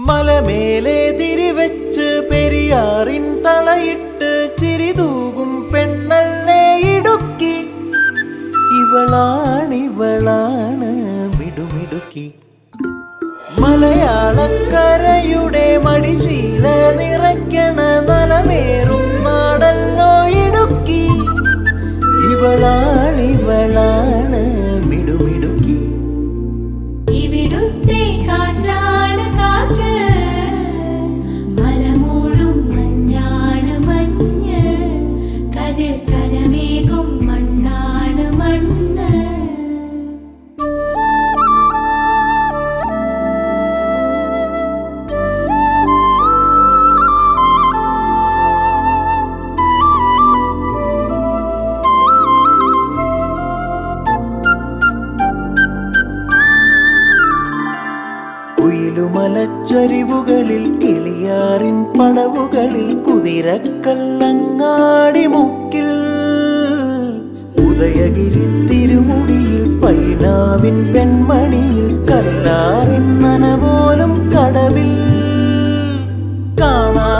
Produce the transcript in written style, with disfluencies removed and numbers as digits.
മലമേലെ തിരിവെച്ച് പെരിയാറിൻ തളയിട്ട് ചിരിതൂകും പെണ്ണല്ലേ ഇടുക്കി. ഇവളാണ് മിടുമിടുക്കി. മലയാളക്കരയുടെ മടിശീല നിറയ്ക്കണ നലമേറും നാടല്ലോ ഇടുക്കി. ഇവളാണ് മിടുമിടുക്കി. ഇവിടുത്തെ കാറ്റാണ് കാറ്റ്, മലമൂടും മഞ്ഞാണ് മഞ്ഞ്, കതിർ കലമേകും മണ്ണാണ് മണ്ണ്. കുയിലുമലച്ചരിവുകളിൽ കിളിയാറിൻ പടവുകളിൽ കുതിരക്കല്ലങ്ങാടി മുക്കിൽ ഉദയഗിരി തിരുമുടിയിൽ പൈനാവിൻ പെൺമണിയിൽ കല്ലാറിൻ നനപോലും കടവിൽ കാണാ